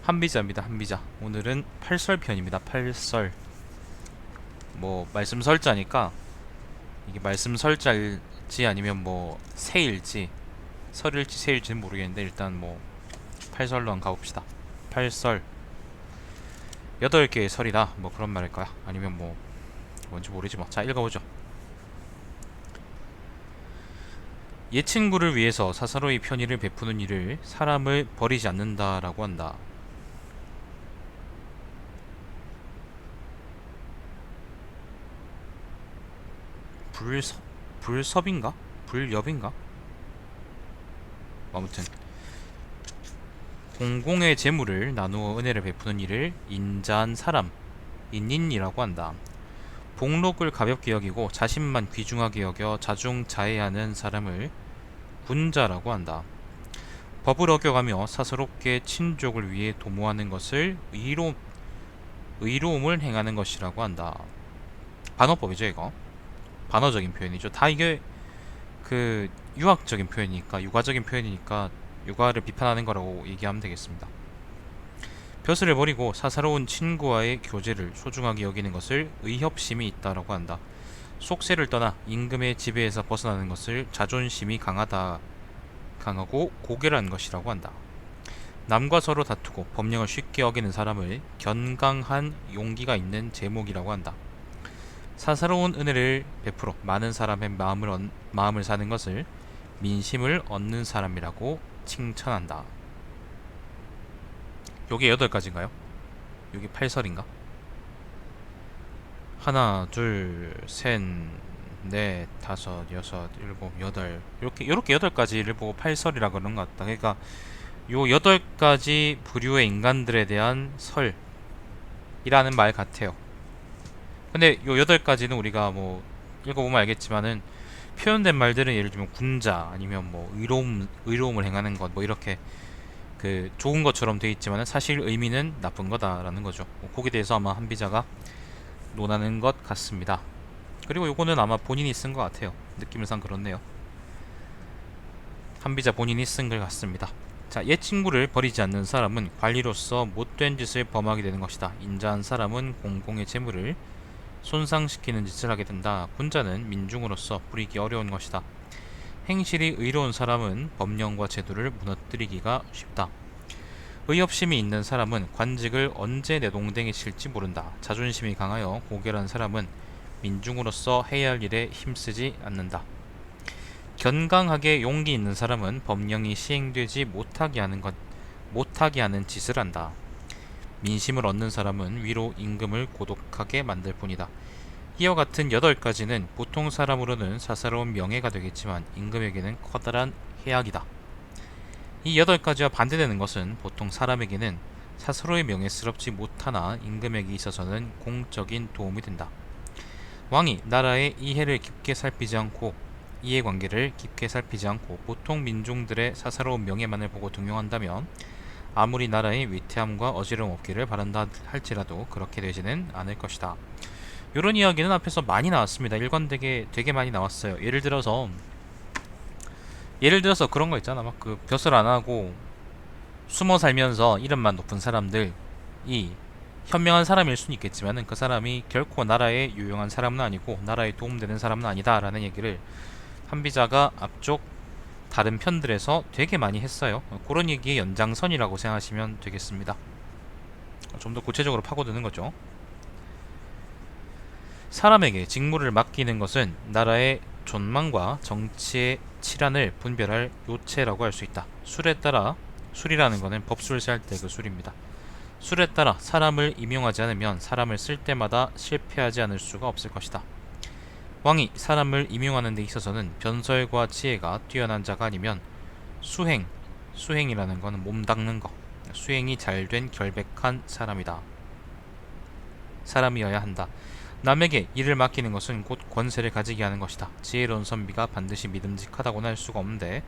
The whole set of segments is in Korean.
한비자입니다. 한비자. 오늘은 팔설편입니다. 팔설. 뭐 말씀설자니까 이게 말씀설자일지 아니면 뭐 새일지 설일지 새일지는 모르겠는데 일단 뭐 팔설로 한번 가봅시다. 팔설. 8개의 설이다. 뭐 그런 말일까요? 아니면 뭐 뭔지 모르지 뭐. 자, 읽어보죠. 옛 친구를 위해서 사사로이 편의를 베푸는 일을 사람을 버리지 않는다라고 한다. 불섭 불섭인가? 불엽인가? 아무튼 공공의 재물을 나누어 은혜를 베푸는 일을 인자한 사람, 인인이라고 한다. 복록을 가볍게 여기고 자신만 귀중하게 여겨 자중자애하는 사람을 군자라고 한다. 법을 어겨가며 사사롭게 친족을 위해 도모하는 것을 의로움을 행하는 것이라고 한다. 반어법이죠, 이거. 반어적인 표현이죠. 다 이게 그 유학적인 표현이니까, 육아적인 표현이니까 육아를 비판하는 거라고 얘기하면 되겠습니다. 벼슬을 버리고 사사로운 친구와의 교제를 소중하게 여기는 것을 의협심이 있다라고 한다. 속세를 떠나 임금의 지배에서 벗어나는 것을 자존심이 강하고 고결한 것이라고 한다. 남과 서로 다투고 법령을 쉽게 어기는 사람을 견강한 용기가 있는 제목이라고 한다. 사사로운 은혜를 베풀어 많은 사람의 마음을 사는 것을 민심을 얻는 사람이라고 칭찬한다. 요게 8가지인가요? 요게 8설인가? 하나, 둘, 셋, 넷, 다섯, 여섯, 일곱, 여덟. 요렇게 8가지를 보고 8설이라 그런 것 같다. 그러니까 요 8가지 부류의 인간들에 대한 설이라는 말 같아요. 근데 요 8가지는 우리가 뭐 읽어보면 알겠지만은 표현된 말들은 예를 들면 군자 아니면 뭐 의로움을 행하는 것 뭐 이렇게 그 좋은 것처럼 돼 있지만은 사실 의미는 나쁜 거다라는 거죠. 거기에 대해서 아마 한비자가 논하는 것 같습니다. 그리고 요거는 아마 본인이 쓴 것 같아요. 느낌상 그렇네요. 한비자 본인이 쓴 글 같습니다. 자, 옛 친구를 버리지 않는 사람은 관리로서 못된 짓을 범하게 되는 것이다. 인자한 사람은 공공의 재물을 손상시키는 짓을 하게 된다. 군자는 민중으로서 부리기 어려운 것이다. 행실이 의로운 사람은 법령과 제도를 무너뜨리기가 쉽다. 의협심이 있는 사람은 관직을 언제 내동댕이 칠지 모른다. 자존심이 강하여 고결한 사람은 민중으로서 해야 할 일에 힘쓰지 않는다. 견강하게 용기 있는 사람은 법령이 시행되지 못하게 하는 짓을 한다. 민심을 얻는 사람은 위로 임금을 고독하게 만들 뿐이다. 이와 같은 8가지는 보통 사람으로는 사사로운 명예가 되겠지만 임금에게는 커다란 해악이다. 이 8가지와 반대되는 것은 보통 사람에게는 사사로이 명예스럽지 못하나 임금에게 있어서는 공적인 도움이 된다. 왕이 나라의 이해관계를 깊게 살피지 않고 보통 민중들의 사사로운 명예만을 보고 등용한다면 아무리 나라의 위태함과 어지러움 없기를 바란다 할지라도 그렇게 되지는 않을 것이다. 이런 이야기는 앞에서 많이 나왔습니다. 일관되게 되게 많이 나왔어요. 예를 들어서 그런 거 있잖아. 막 그 벼슬 안 하고 숨어 살면서 이름만 높은 사람들이 현명한 사람일 수는 있겠지만은 그 사람이 결코 나라에 유용한 사람은 아니고 나라에 도움되는 사람은 아니다라는 얘기를 한비자가 앞쪽 다른 편들에서 되게 많이 했어요. 그런 얘기의 연장선이라고 생각하시면 되겠습니다. 좀 더 구체적으로 파고드는 거죠. 사람에게 직무를 맡기는 것은 나라의 존망과 정치의 치란을 분별할 요체라고 할 수 있다. 술이라는 것은 법술 세할 때 그 술입니다. 술에 따라 사람을 임용하지 않으면 사람을 쓸 때마다 실패하지 않을 수가 없을 것이다. 왕이 사람을 임용하는 데 있어서는 변설과 지혜가 뛰어난 자가 아니면 수행이라는 것은 몸 닦는 거, 수행이 잘된 결백한 사람이어야 한다. 남에게 일을 맡기는 것은 곧 권세를 가지게 하는 것이다. 지혜로운 선비가 반드시 믿음직하다고는 할 수가 없는데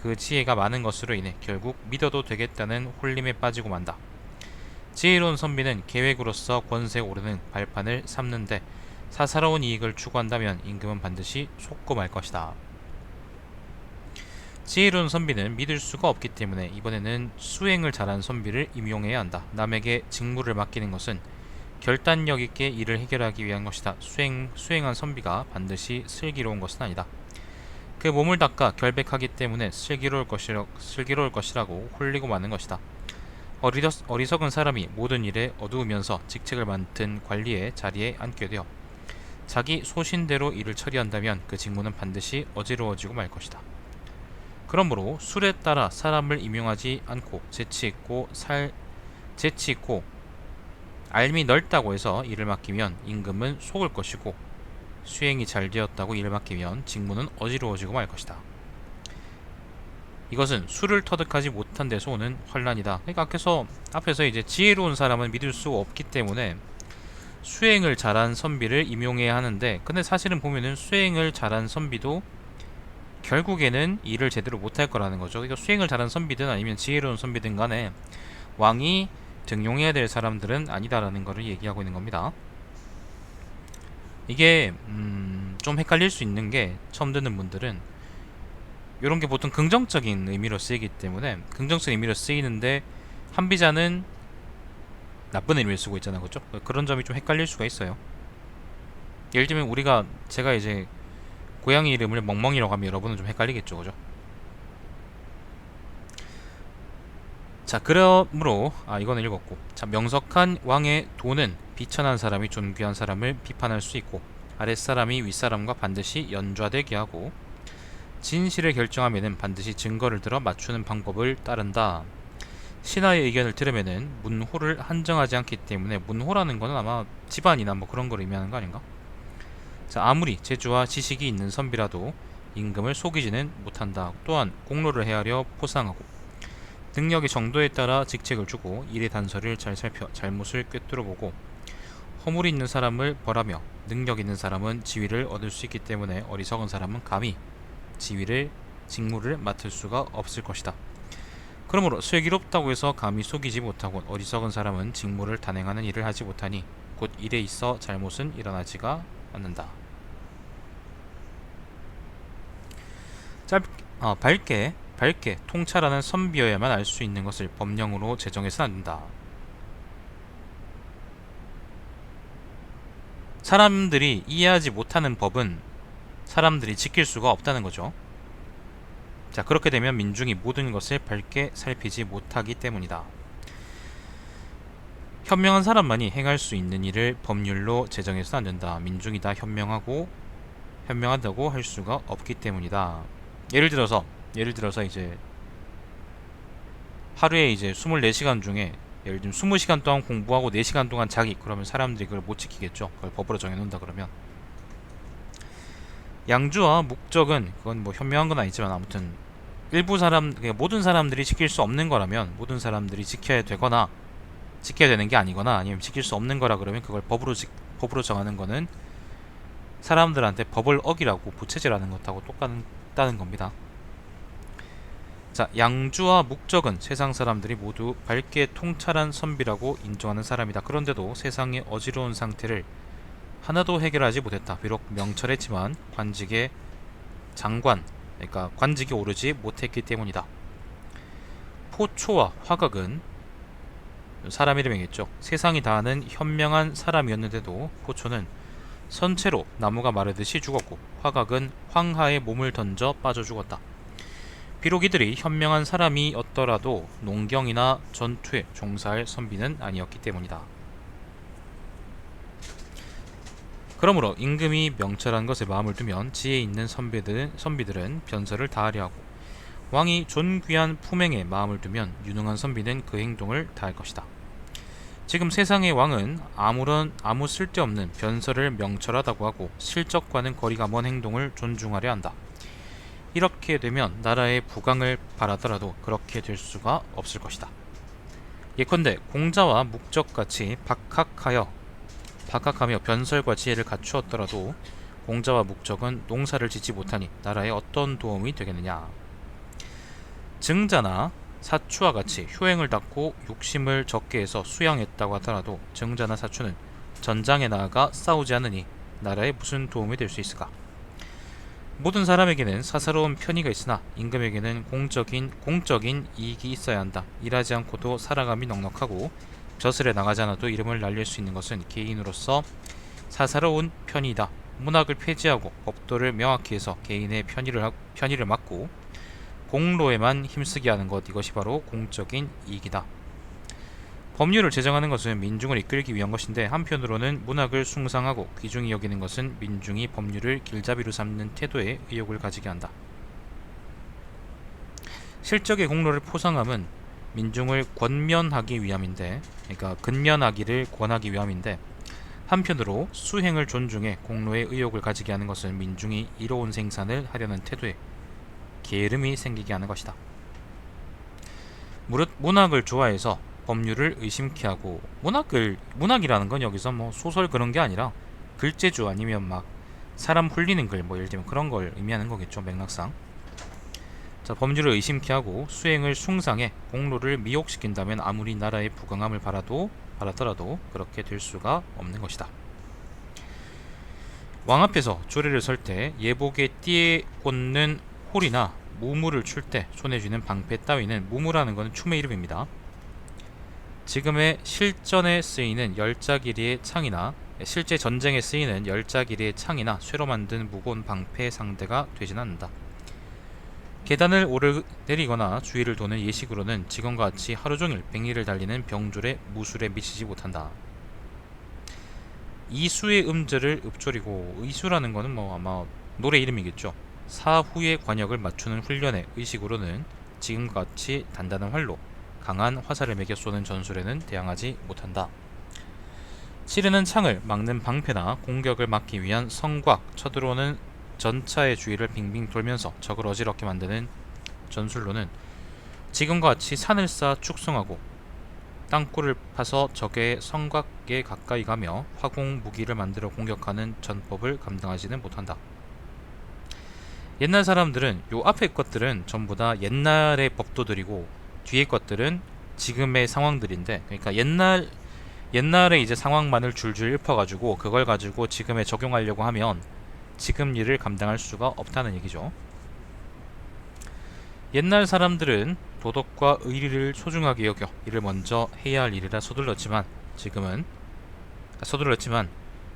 그 지혜가 많은 것으로 인해 결국 믿어도 되겠다는 홀림에 빠지고 만다. 지혜로운 선비는 계획으로서 권세에 오르는 발판을 삼는데 사사로운 이익을 추구한다면 임금은 반드시 속고말 것이다. 지혜로운 선비는 믿을 수가 없기 때문에 이번에는 수행을 잘한 선비를 임용해야 한다. 남에게 직무를 맡기는 것은 결단력 있게 일을 해결하기 위한 것이다. 수행한 선비가 반드시 슬기로운 것은 아니다. 그 몸을 닦아 결백하기 때문에 슬기로울 것이라고 홀리고 마는 것이다. 어리석은 사람이 모든 일에 어두우면서 직책을 맡은 관리의 자리에 앉게 되어 자기 소신대로 일을 처리한다면 그 직무는 반드시 어지러워지고 말 것이다. 그러므로 술에 따라 사람을 임용하지 않고 재치 있고 알미 넓다고 해서 일을 맡기면 임금은 속을 것이고 수행이 잘 되었다고 일을 맡기면 직무는 어지러워지고 말 것이다. 이것은 술을 터득하지 못한 데서 오는 환란이다. 그러니까 앞에서 이제 지혜로운 사람은 믿을 수 없기 때문에 수행을 잘한 선비를 임용해야 하는데, 근데 사실은 보면은 수행을 잘한 선비도 결국에는 일을 제대로 못할 거라는 거죠. 그러니까 수행을 잘한 선비든 아니면 지혜로운 선비든 간에 왕이 등용해야 될 사람들은 아니다라는 것을 얘기하고 있는 겁니다. 이게 좀 헷갈릴 수 있는 게, 처음 듣는 분들은 이런 게 보통 긍정적인 의미로 쓰이기 때문에, 긍정적인 의미로 쓰이는데 한비자는 나쁜 의미를 쓰고 있잖아, 그죠? 그런 점이 좀 헷갈릴 수가 있어요. 예를 들면 제가 이제 고양이 이름을 멍멍이라고 하면 여러분은 좀 헷갈리겠죠, 그죠? 자, 그러므로 이거는 읽었고, 자, 명석한 왕의 도는 비천한 사람이 존귀한 사람을 비판할 수 있고 아랫사람이 윗사람과 반드시 연좌되게 하고 진실을 결정하면은 반드시 증거를 들어 맞추는 방법을 따른다. 신하의 의견을 들으면은 문호를 한정하지 않기 때문에, 문호라는 거는 아마 집안이나 뭐 그런 걸 의미하는 거 아닌가? 자, 아무리 재주와 지식이 있는 선비라도 임금을 속이지는 못한다. 또한 공로를 헤아려 포상하고 능력의 정도에 따라 직책을 주고 일의 단서를 잘 살펴 잘못을 꿰뚫어보고 허물이 있는 사람을 벌하며 능력 있는 사람은 지위를 얻을 수 있기 때문에 어리석은 사람은 감히 직무를 맡을 수가 없을 것이다. 그러므로 슬기롭다고 해서 감히 속이지 못하고 어리석은 사람은 직무를 단행하는 일을 하지 못하니 곧 일에 있어 잘못은 일어나지가 않는다. 밝게 통찰하는 선비여야만 알 수 있는 것을 법령으로 제정해서는 안 된다. 사람들이 이해하지 못하는 법은 사람들이 지킬 수가 없다는 거죠. 자, 그렇게 되면 민중이 모든 것을 밝게 살피지 못하기 때문이다. 현명한 사람만이 행할 수 있는 일을 법률로 제정해서는 안 된다. 민중이 다 현명하다고 할 수가 없기 때문이다. 예를 들어서 이제 하루에 이제 24시간 중에 예를 들면 20시간 동안 공부하고 4시간 동안 자기, 그러면 사람들이 그걸 못 지키겠죠. 그걸 법으로 정해놓는다 그러면. 양주와 묵적은, 그건 뭐 현명한 건 아니지만 아무튼 그러니까 모든 사람들이 지킬 수 없는 거라면, 모든 사람들이 지켜야 되는 게 아니거나 아니면 지킬 수 없는 거라 그러면 그걸 법으로 정하는 거는 사람들한테 법을 어기라고 부채질하는 것하고 똑같다는 겁니다. 자, 양주와 묵적은 세상 사람들이 모두 밝게 통찰한 선비라고 인정하는 사람이다. 그런데도 세상의 어지러운 상태를 하나도 해결하지 못했다. 비록 명철했지만 관직이 오르지 못했기 때문이다. 포초와 화각은 사람 이름이겠죠. 세상이 다 아는 현명한 사람이었는데도 포초는 선체로 나무가 마르듯이 죽었고 화각은 황하에 몸을 던져 빠져 죽었다. 비록 이들이 현명한 사람이었더라도 농경이나 전투에 종사할 선비는 아니었기 때문이다. 그러므로 임금이 명철한 것에 마음을 두면 지혜 있는 선비들은 변설을 다하려 하고, 왕이 존귀한 품행에 마음을 두면 유능한 선비는 그 행동을 다할 것이다. 지금 세상의 왕은 아무 쓸데없는 변설을 명철하다고 하고 실적과는 거리가 먼 행동을 존중하려 한다. 이렇게 되면 나라의 부강을 바라더라도 그렇게 될 수가 없을 것이다. 예컨대 공자와 묵적같이 박학하며 변설과 지혜를 갖추었더라도 공자와 묵적은 농사를 짓지 못하니 나라에 어떤 도움이 되겠느냐. 증자나 사추와 같이 효행을 닦고 욕심을 적게 해서 수양했다고 하더라도 증자나 사추는 전장에 나아가 싸우지 않으니 나라에 무슨 도움이 될 수 있을까. 모든 사람에게는 사사로운 편의가 있으나 임금에게는 공적인 이익이 있어야 한다. 일하지 않고도 살아감이 넉넉하고 벼슬에 나가지 않아도 이름을 날릴 수 있는 것은 개인으로서 사사로운 편의다. 문학을 폐지하고 법도를 명확히 해서 개인의 편의를 막고 공로에만 힘쓰게 하는 것, 이것이 바로 공적인 이익이다. 법률을 제정하는 것은 민중을 이끌기 위한 것인데 한편으로는 문학을 숭상하고 귀중히 여기는 것은 민중이 법률을 길잡이로 삼는 태도에 의욕을 가지게 한다. 실적의 공로를 포상함은 민중을 권면하기 위함인데, 그러니까 근면하기를 권하기 위함인데, 한편으로 수행을 존중해 공로에 의욕을 가지게 하는 것은 민중이 이로운 생산을 하려는 태도에 게으름이 생기게 하는 것이다. 무릇 문학을 좋아해서 법률을 의심케 하고, 문학이라는 건 여기서 뭐 소설 그런 게 아니라 글재주 아니면 막 사람 홀리는 글, 뭐 예를 들면 그런 걸 의미하는 거겠죠, 맥락상. 자, 법률을 의심케 하고 수행을 숭상해 공로를 미혹시킨다면 아무리 나라의 부강함을 바라더라도 그렇게 될 수가 없는 것이다. 왕 앞에서 조례를 설 때 예복에 띠에 꽂는 홀이나 무물을 출 때 손에 쥐는 방패 따위는, 무무라는 것은 춤의 이름입니다. 지금의 실전에 쓰이는 열자기리의 창이나 실제 전쟁에 쓰이는 열자기리의 창이나 쇠로 만든 무거운 방패의 상대가 되진 않는다. 계단을 오르내리거나 주위를 도는 예식으로는 지금과 같이 하루종일 백리를 달리는 병졸의 무술에 미치지 못한다. 이수의 음절을 읊조리고, 이수라는 것은 뭐 아마 노래 이름이겠죠. 사후의 관역을 맞추는 훈련의 의식으로는 지금과 같이 단단한 활로 강한 화살을 매겨 쏘는 전술에는 대항하지 못한다. 치르는 창을 막는 방패나 공격을 막기 위한 성곽, 쳐들어오는 전차의 주위를 빙빙 돌면서 적을 어지럽게 만드는 전술로는 지금과 같이 산을 쌓아 축성하고 땅굴을 파서 적의 성곽에 가까이 가며 화공 무기를 만들어 공격하는 전법을 감당하지는 못한다. 옛날 사람들은 요 앞에 것들은 전부 다 옛날의 법도들이고 뒤에 것들은 지금의 상황들인데, 그러니까 옛날에 이제 상황만을 줄줄 읊어가지고 그걸 가지고 지금에 적용하려고 하면 지금 일을 감당할 수가 없다는 얘기죠. 옛날 사람들은 도덕과 의리를 소중하게 여겨 이를 먼저 해야 할 일이라 서둘렀지만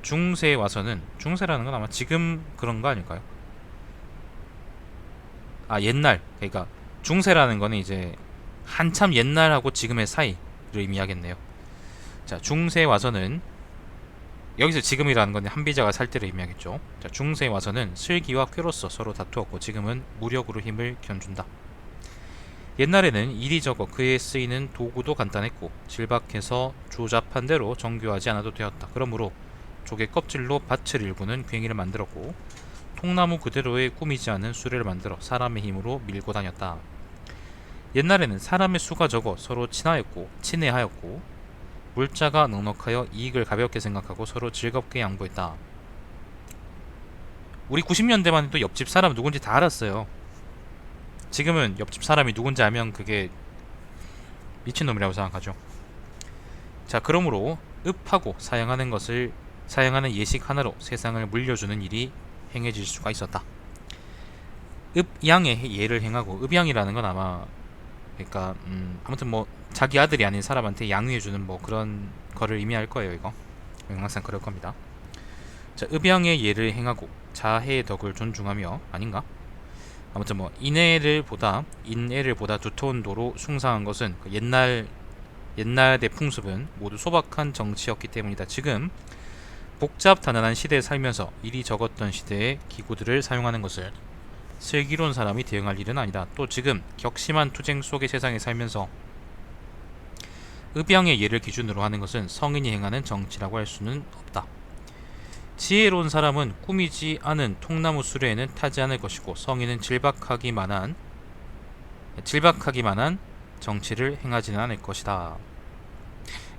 중세에 와서는, 중세라는 건 아마 지금 그런 거 아닐까요? 옛날, 그러니까 중세라는 거는 이제 한참 옛날하고 지금의 사이를 의미하겠네요. 자, 중세에 와서는, 여기서 지금이라는 건 한비자가 살 때를 의미하겠죠. 자, 중세에 와서는 슬기와 쾌로서 서로 다투었고 지금은 무력으로 힘을 견준다. 옛날에는 일이 적어 그에 쓰이는 도구도 간단했고 질박해서 조잡한 대로 정교하지 않아도 되었다. 그러므로 조개 껍질로 밭을 일구는 괭이를 만들었고 통나무 그대로의 꾸미지 않은 수레를 만들어 사람의 힘으로 밀고 다녔다. 옛날에는 사람의 수가 적어 서로 친애하였고 물자가 넉넉하여 이익을 가볍게 생각하고 서로 즐겁게 양보했다. 우리 90년대만 해도 옆집 사람 누군지 다 알았어요. 지금은 옆집 사람이 누군지 알면 그게 미친놈이라고 생각하죠. 자, 그러므로 읍하고 사양하는 예식 하나로 세상을 물려주는 일이 행해질 수가 있었다. 읍양의 예를 행하고, 읍양이라는 건 아마, 그러니까 아무튼 뭐 자기 아들이 아닌 사람한테 양위해주는 뭐 그런 거를 의미할 거예요. 이거 항상 그럴 겁니다. 자, 읍양의 예를 행하고 자해의 덕을 존중하며, 아닌가? 아무튼 뭐 인애를 보다 두터운 도로 숭상한 것은 그 옛날의 풍습은 모두 소박한 정치였기 때문이다. 지금 복잡단단한 시대에 살면서 일이 적었던 시대의 기구들을 사용하는 것을 슬기로운 사람이 대응할 일은 아니다. 또 지금 격심한 투쟁 속의 세상에 살면서 읍양의 예를 기준으로 하는 것은 성인이 행하는 정치라고 할 수는 없다. 지혜로운 사람은 꾸미지 않은 통나무 수레에는 타지 않을 것이고 성인은 질박하기만한 정치를 행하지는 않을 것이다.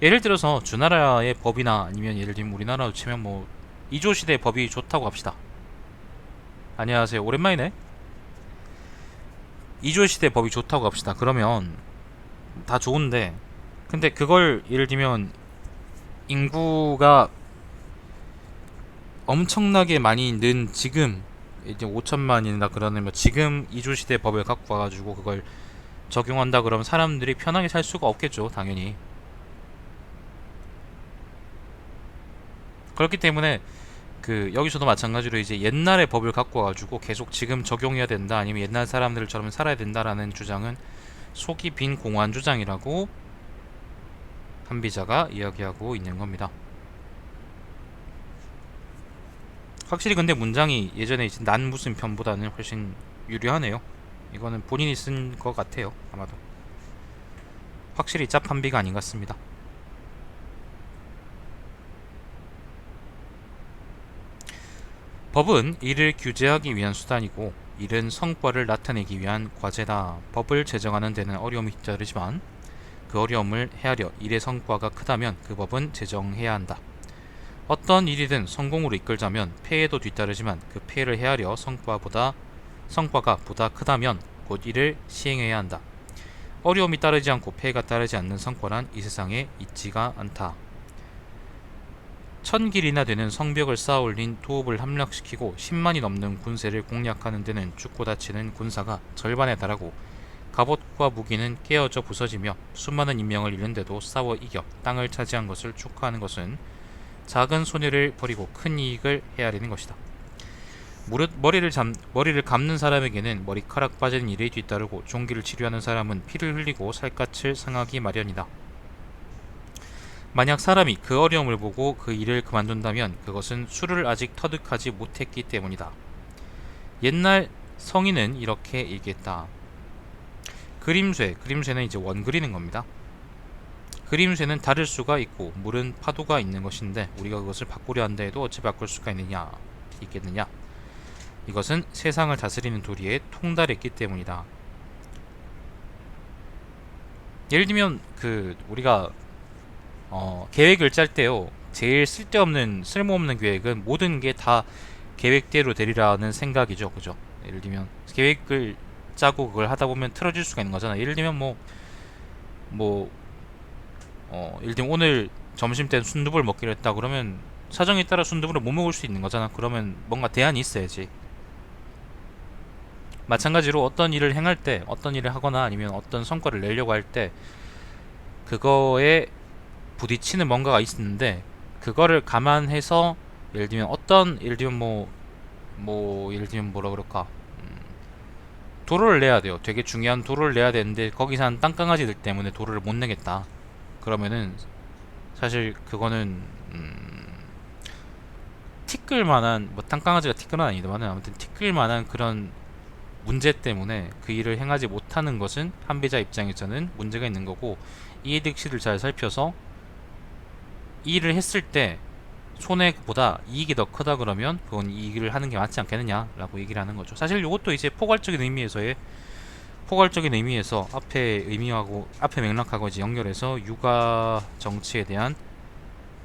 예를 들어서 주나라의 법이나 아니면 예를 들면 우리나라로 치면 뭐 이조시대 법이 좋다고 합시다. 안녕하세요, 오랜만이네. 이조시대 법이 좋다고 합시다. 그러면 다 좋은데, 근데 그걸 예를 들면 인구가 엄청나게 많이 는 지금 이제 5천만이나 그러면 지금 이주시대 법을 갖고 와가지고 그걸 적용한다 그러면 사람들이 편하게 살 수가 없겠죠, 당연히. 그렇기 때문에 그 여기서도 마찬가지로 이제 옛날의 법을 갖고 와가지고 계속 지금 적용해야 된다, 아니면 옛날 사람들처럼 살아야 된다라는 주장은 속이 빈 공허한 주장이라고 한비자가 이야기하고 있는 겁니다. 확실히 근데 문장이 예전에 이제 난 무슨 편보다는 훨씬 유리하네요. 이거는 본인이 쓴 것 같아요, 아마도. 확실히 짭한비가 아닌 것 같습니다. 법은 이를 규제하기 위한 수단이고 이른 성과를 나타내기 위한 과제다. 법을 제정하는 데는 어려움이 잇따르지만 그 어려움을 헤아려 일의 성과가 크다면 그 법은 제정해야 한다. 어떤 일이든 성공으로 이끌자면 폐해도 뒤따르지만 그 폐해를 헤아려 성과가 보다 크다면 곧 이를 시행해야 한다. 어려움이 따르지 않고 폐해가 따르지 않는 성과란 이 세상에 있지가 않다. 1000길이나 되는 성벽을 쌓아올린 도읍을 함락시키고 10만이 넘는 군세를 공략하는 데는 죽고 다치는 군사가 절반에 달하고 갑옷과 무기는 깨어져 부서지며 수많은 인명을 잃는데도 싸워 이겨 땅을 차지한 것을 축하하는 것은 작은 손해를 버리고 큰 이익을 헤아리는 것이다. 머리를 감는 사람에게는 머리카락 빠지는 일이 뒤따르고 종기를 치료하는 사람은 피를 흘리고 살갗을 상하기 마련이다. 만약 사람이 그 어려움을 보고 그 일을 그만둔다면 그것은 술을 아직 터득하지 못했기 때문이다. 옛날 성인은 이렇게 얘기했다. 그림쇠는 이제 원 그리는 겁니다. 그림쇠는 닳을 수가 있고 물은 파도가 있는 것인데 우리가 그것을 바꾸려 한다 해도 어찌 바꿀 수가 있겠느냐. 이것은 세상을 다스리는 도리에 통달했기 때문이다. 예를 들면 우리가 계획을 짤 때요, 제일 쓸모없는 계획은 모든 게 다 계획대로 되리라는 생각이죠, 그죠? 예를 들면 계획을 짜고 그걸 하다 보면 틀어질 수가 있는 거잖아. 예를 들면 예를 들면 오늘 점심 때 순두부를 먹기로 했다 그러면 사정에 따라 순두부를 못 먹을 수 있는 거잖아. 그러면 뭔가 대안이 있어야지. 마찬가지로 어떤 일을 행할 때, 어떤 일을 하거나 아니면 어떤 성과를 내려고 할 때 그거에 부딪히는 뭔가가 있는데 그거를 감안해서 예를 들면 뭐라 그럴까, 도로를 내야 돼요. 되게 중요한 도로를 내야 되는데 거기서 한 땅강아지들 때문에 도로를 못 내겠다. 그러면은 사실 그거는 티끌만한, 뭐 땅강아지가 티끌은 아니지만 아무튼 티끌만한 그런 문제 때문에 그 일을 행하지 못하는 것은 한비자 입장에서는 문제가 있는 거고, 이해득실을 잘 살펴서 이 일을 했을 때 손해보다 이익이 더 크다 그러면 그건 이 일을 하는 게 맞지 않겠느냐라고 얘기를 하는 거죠. 사실 이것도 이제 포괄적인 의미에서 앞에 맥락하고 이제 연결해서 육아 정치에 대한,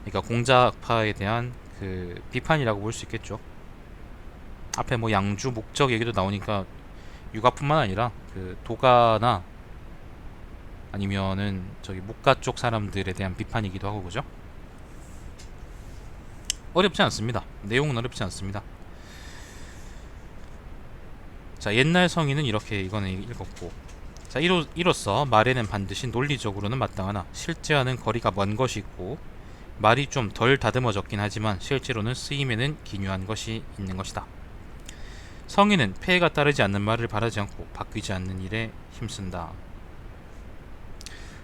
그러니까 공작파에 대한 그 비판이라고 볼 수 있겠죠. 앞에 뭐 양주 목적 얘기도 나오니까 육아뿐만 아니라 그 도가나 아니면은 저기 목가 쪽 사람들에 대한 비판이기도 하고, 그죠? 어렵지 않습니다. 내용은 어렵지 않습니다. 자, 옛날 성인은 이렇게 이거는 읽었고, 자, 이로써 말에는 반드시 논리적으로는 마땅하나 실제와는 거리가 먼 것이 있고 말이 좀 덜 다듬어졌긴 하지만 실제로는 쓰임에는 기묘한 것이 있는 것이다. 성인은 폐해가 따르지 않는 말을 바라지 않고 바뀌지 않는 일에 힘쓴다.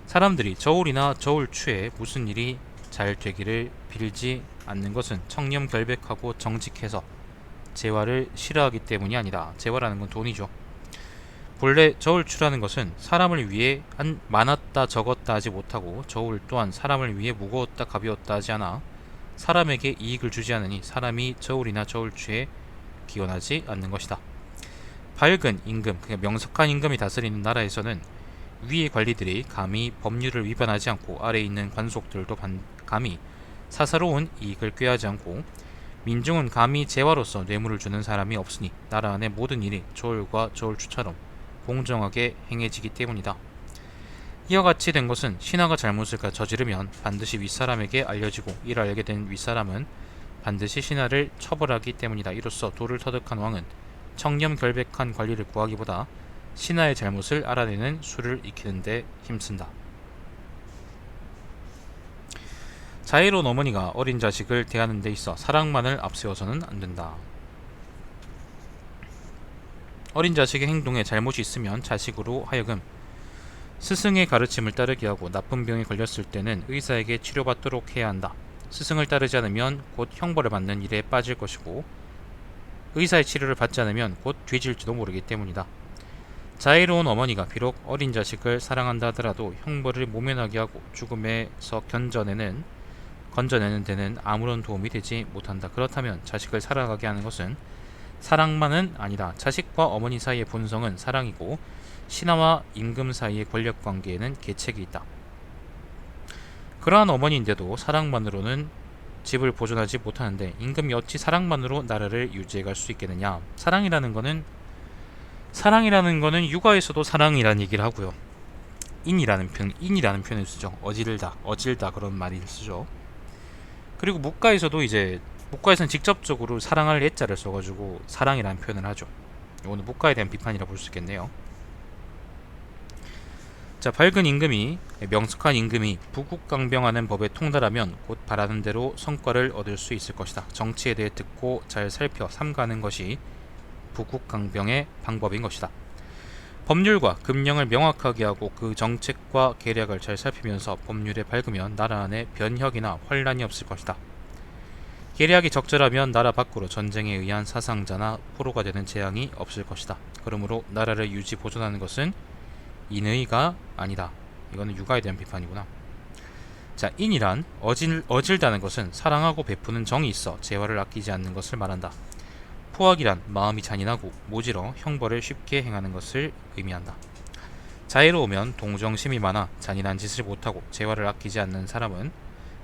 사람들이 저울이나 저울추에 무슨 일이 잘 되기를 빌지 않는 것은 청렴결백하고 정직해서 재화를 싫어하기 때문이 아니다. 재화라는 건 돈이죠. 본래 저울추라는 것은 사람을 위해 많았다 적었다 하지 못하고 저울 또한 사람을 위해 무거웠다 가벼웠다 하지 않아 사람에게 이익을 주지 않으니 사람이 저울이나 저울추에 기원하지 않는 것이다. 밝은 임금, 그러니까 명석한 임금이 다스리는 나라에서는 위의 관리들이 감히 법률을 위반하지 않고 아래에 있는 관속들도 감히 사사로운 이익을 꾀하지 않고 민중은 감히 재화로서 뇌물을 주는 사람이 없으니 나라 안의 모든 일이 저울과 저울추처럼 공정하게 행해지기 때문이다. 이와 같이 된 것은 신하가 잘못을 저지르면 반드시 윗사람에게 알려지고 이를 알게 된 윗사람은 반드시 신하를 처벌하기 때문이다. 이로써 도를 터득한 왕은 청렴결백한 관리를 구하기보다 신하의 잘못을 알아내는 수를 익히는 데 힘쓴다. 자애로운 어머니가 어린 자식을 대하는 데 있어 사랑만을 앞세워서는 안 된다. 어린 자식의 행동에 잘못이 있으면 자식으로 하여금 스승의 가르침을 따르게 하고 나쁜 병에 걸렸을 때는 의사에게 치료받도록 해야 한다. 스승을 따르지 않으면 곧 형벌을 받는 일에 빠질 것이고 의사의 치료를 받지 않으면 곧 뒤질지도 모르기 때문이다. 자애로운 어머니가 비록 어린 자식을 사랑한다 하더라도 형벌을 모면하게 하고 죽음에서 건져내는 데는 아무런 도움이 되지 못한다. 그렇다면 자식을 살아가게 하는 것은 사랑만은 아니다. 자식과 어머니 사이의 본성은 사랑이고 신하와 임금 사이의 권력관계에는 계책이 있다. 그러한 어머니인데도 사랑만으로는 집을 보존하지 못하는데 임금이 어찌 사랑만으로 나라를 유지해갈 수 있겠느냐. 사랑이라는 거는 육아에서도 사랑이라는 얘기를 하고요. 인이라는 표현을 쓰죠. 어질다 그런 말을 쓰죠. 그리고 문과에서는 직접적으로 사랑할 예자를 써가지고 사랑이라는 표현을 하죠. 이거는 문과에 대한 비판이라 볼 수 있겠네요. 자, 명석한 임금이 부국강병하는 법에 통달하면 곧 바라는 대로 성과를 얻을 수 있을 것이다. 정치에 대해 듣고 잘 살펴 삼가는 것이 부국강병의 방법인 것이다. 법률과 금령을 명확하게 하고 그 정책과 계략을 잘 살피면서 법률에 밝으면 나라 안에 변혁이나 혼란이 없을 것이다. 계략이 적절하면 나라 밖으로 전쟁에 의한 사상자나 포로가 되는 재앙이 없을 것이다. 그러므로 나라를 유지 보존하는 것은 인의가 아니다. 이거는 육아에 대한 비판이구나. 자, 인이란 어질다는 것은 사랑하고 베푸는 정이 있어 재화를 아끼지 않는 것을 말한다. 포악이란 마음이 잔인하고 모질어 형벌을 쉽게 행하는 것을 의미한다. 자애로우면 동정심이 많아 잔인한 짓을 못하고 재화를 아끼지 않는 사람은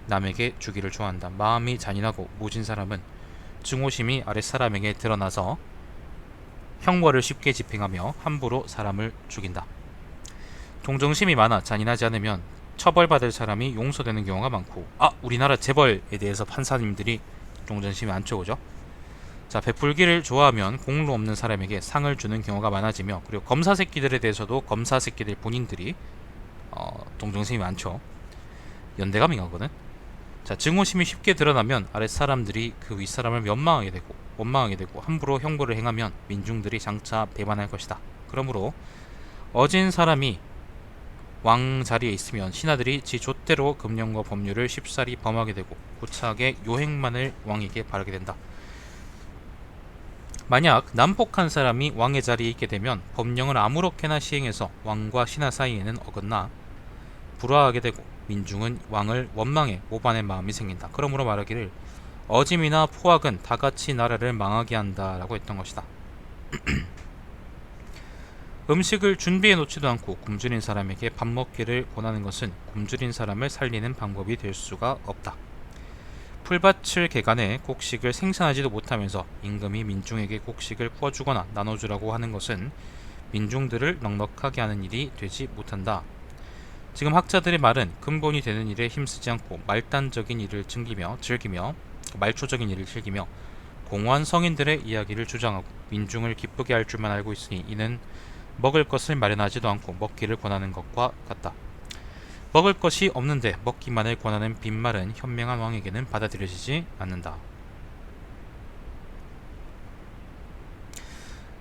남에게 주기를 좋아한다. 마음이 잔인하고 모진 사람은 증오심이 아랫사람에게 드러나서 형벌을 쉽게 집행하며 함부로 사람을 죽인다. 동정심이 많아 잔인하지 않으면 처벌받을 사람이 용서되는 경우가 많고, 우리나라 재벌에 대해서 판사님들이 동정심이 많죠, 그죠? 자, 베풀기를 좋아하면 공로 없는 사람에게 상을 주는 경우가 많아지며, 그리고 검사 새끼들에 대해서도 검사 새끼들 본인들이 동정심이 많죠. 연대감이 가거든. 자, 증오심이 쉽게 드러나면 아랫 사람들이 그 윗사람을 원망하게 되고 함부로 형벌을 행하면 민중들이 장차 배반할 것이다. 그러므로 어진 사람이 왕 자리에 있으면 신하들이 지 좆대로 금령과 법률을 쉽사리 범하게 되고 고차하게 요행만을 왕에게 바라게 된다. 만약 난폭한 사람이 왕의 자리에 있게 되면 법령을 아무렇게나 시행해서 왕과 신하 사이에는 어긋나 불화하게 되고 민중은 왕을 원망해 모반의 마음이 생긴다. 그러므로 말하기를 어짐이나 포악은 다같이 나라를 망하게 한다라고 했던 것이다. 음식을 준비해 놓지도 않고 굶주린 사람에게 밥 먹기를 권하는 것은 굶주린 사람을 살리는 방법이 될 수가 없다. 풀밭을 개간해 곡식을 생산하지도 못하면서 임금이 민중에게 곡식을 구워주거나 나눠주라고 하는 것은 민중들을 넉넉하게 하는 일이 되지 못한다. 지금 학자들의 말은 근본이 되는 일에 힘쓰지 않고 말초적인 일을 즐기며 공허한 성인들의 이야기를 주장하고 민중을 기쁘게 할 줄만 알고 있으니 이는 먹을 것을 마련하지도 않고 먹기를 권하는 것과 같다. 먹을 것이 없는데 먹기만을 권하는 빈말은 현명한 왕에게는 받아들여지지 않는다.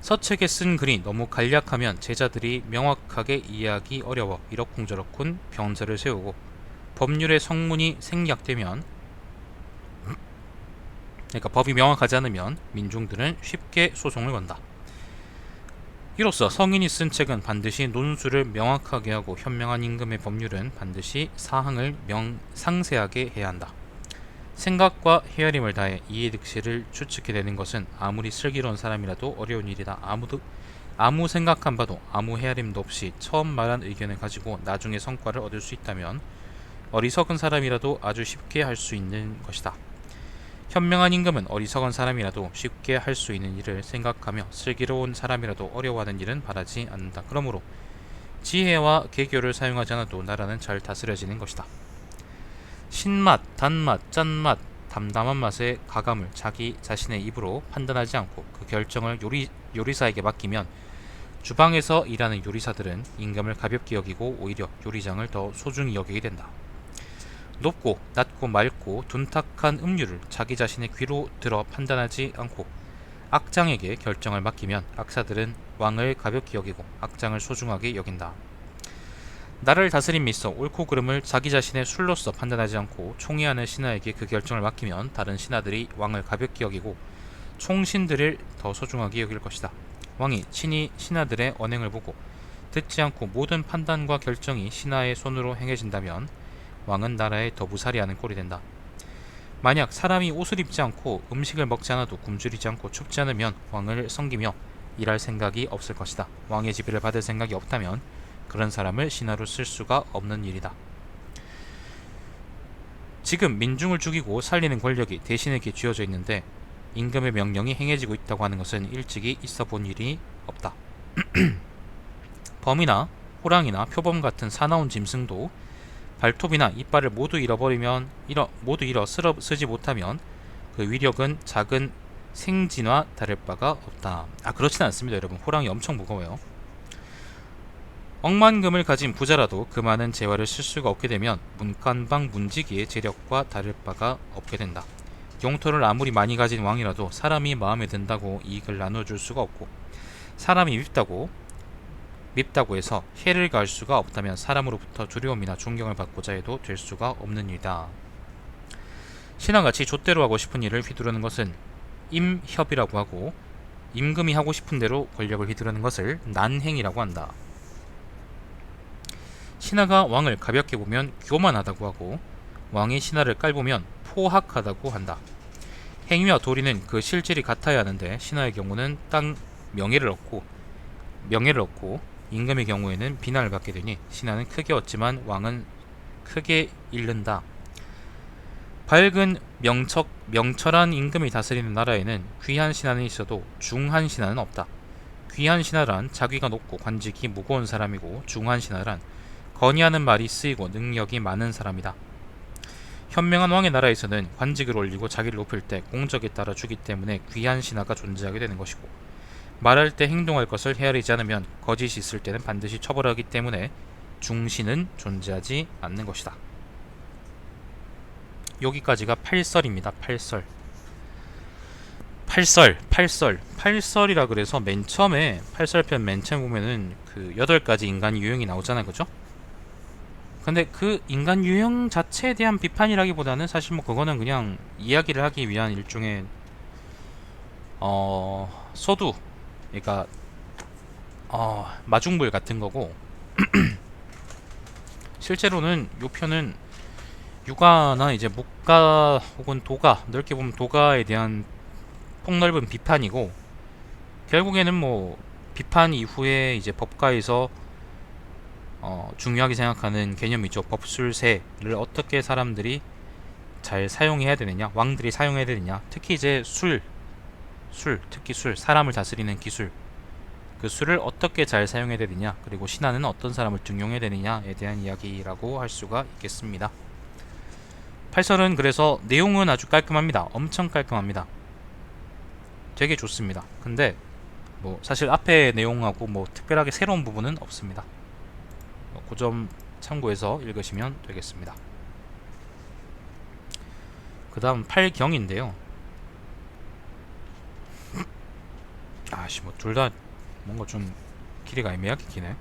서책에 쓴 글이 너무 간략하면 제자들이 명확하게 이해하기 어려워 이러쿵저러쿵 병설을 세우고 법률의 성문이 생략되면, 그러니까 법이 명확하지 않으면 민중들은 쉽게 소송을 건다. 이로써 성인이 쓴 책은 반드시 논수를 명확하게 하고 현명한 임금의 법률은 반드시 사항을 상세하게 해야 한다. 생각과 헤아림을 다해 이해득실을 추측해내는 것은 아무리 슬기로운 사람이라도 어려운 일이다. 아무 생각한 바도 아무 헤아림도 없이 처음 말한 의견을 가지고 나중에 성과를 얻을 수 있다면 어리석은 사람이라도 아주 쉽게 할 수 있는 것이다. 현명한 임금은 어리석은 사람이라도 쉽게 할 수 있는 일을 생각하며 슬기로운 사람이라도 어려워하는 일은 바라지 않는다. 그러므로 지혜와 계교를 사용하지 않아도 나라는 잘 다스려지는 것이다. 신맛, 단맛, 짠맛 담담한 맛의 가감을 자기 자신의 입으로 판단하지 않고 그 결정을 요리사에게 맡기면 주방에서 일하는 요리사들은 임금을 가볍게 여기고 오히려 요리장을 더 소중히 여기게 된다. 높고 낮고 맑고 둔탁한 음료를 자기 자신의 귀로 들어 판단하지 않고 악장에게 결정을 맡기면 악사들은 왕을 가볍게 여기고 악장을 소중하게 여긴다. 나라를 다스림에 있어 옳고 그름을 자기 자신의 술로서 판단하지 않고 총애하는 신하에게 그 결정을 맡기면 다른 신하들이 왕을 가볍게 여기고 총신들을 더 소중하게 여길 것이다. 왕이 친히 신하들의 언행을 보고 듣지 않고 모든 판단과 결정이 신하의 손으로 행해진다면 왕은 나라에 더 무사리하는 꼴이 된다. 만약 사람이 옷을 입지 않고 음식을 먹지 않아도 굶주리지 않고 춥지 않으면 왕을 섬기며 일할 생각이 없을 것이다. 왕의 지배를 받을 생각이 없다면 그런 사람을 신하로 쓸 수가 없는 일이다. 지금 민중을 죽이고 살리는 권력이 대신에게 쥐어져 있는데 임금의 명령이 행해지고 있다고 하는 것은 일찍이 있어 본 일이 없다. 범이나 호랑이나 표범 같은 사나운 짐승도 발톱이나 이빨을 모두 쓰지 못하면 그 위력은 작은 생쥐와 다를 바가 없다. 그렇진 않습니다, 여러분. 호랑이 엄청 무거워요. 억만금을 가진 부자라도 그 많은 재화를 쓸 수가 없게 되면 문간방 문지기의 재력과 다를 바가 없게 된다. 용토를 아무리 많이 가진 왕이라도 사람이 마음에 든다고 이익을 나눠줄 수가 없고 사람이 밉다고 해서 해를 가할 수가 없다면 사람으로부터 두려움이나 존경을 받고자 해도 될 수가 없는 일이다. 신하같이 좆대로 하고 싶은 일을 휘두르는 것은 임협이라고 하고 임금이 하고 싶은 대로 권력을 휘두르는 것을 난행이라고 한다. 신하가 왕을 가볍게 보면 교만하다고 하고 왕이 신하를 깔보면 포학하다고 한다. 행위와 도리는 그 실질이 같아야 하는데 신하의 경우는 딱 명예를 얻고 임금의 경우에는 비난을 받게 되니 신하는 크게 얻지만 왕은 크게 잃는다. 밝은 명철한 임금이 다스리는 나라에는 귀한 신하는 있어도 중한 신하는 없다. 귀한 신하란 자기가 높고 관직이 무거운 사람이고 중한 신하란 건의하는 말이 쓰이고 능력이 많은 사람이다. 현명한 왕의 나라에서는 관직을 올리고 자기를 높일 때 공적에 따라 주기 때문에 귀한 신하가 존재하게 되는 것이고 말할 때 행동할 것을 헤아리지 않으면 거짓이 있을 때는 반드시 처벌하기 때문에 중신은 존재하지 않는 것이다. 여기까지가 8설입니다. 8설이라 그래서 맨 처음에 8설편 맨 처음에 보면은 그 8가지 인간 유형이 나오잖아요, 그죠? 근데 그 인간 유형 자체에 대한 비판이라기보다는 사실 뭐 그거는 그냥 이야기를 하기 위한 일종의 소두, 그러니까 마중물 같은 거고 실제로는 요 편은 육아나 이제 목가 혹은 도가, 넓게 보면 도가에 대한 폭넓은 비판이고 결국에는 뭐 비판 이후에 이제 법가에서 중요하게 생각하는 개념이죠. 법술세를 어떻게 사람들이 잘 사용해야 되느냐, 왕들이 사용해야 되느냐, 특히 이제 특히 술, 사람을 다스리는 기술, 그 술을 어떻게 잘 사용해야 되느냐, 그리고 신하는 어떤 사람을 등용해야 되느냐에 대한 이야기라고 할 수가 있겠습니다. 8설은 그래서 내용은 아주 깔끔합니다. 엄청 깔끔합니다. 되게 좋습니다. 근데 뭐 사실 앞에 내용하고 뭐 특별하게 새로운 부분은 없습니다. 그 점 참고해서 읽으시면 되겠습니다. 그 다음 8경인데요. 뭐 둘 다 뭔가 좀 길이가 애매하게 기네.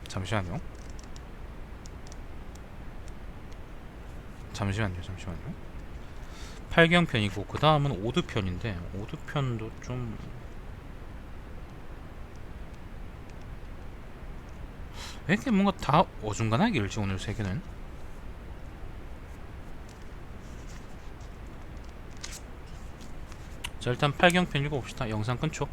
잠시만요. 8경편이고 그 다음은 5두편인데 5두편도 좀 왜 이렇게 뭔가 다 어중간하게 읽지 오늘 3개는? 자, 일단 8경편 읽어봅시다. 영상 끊죠.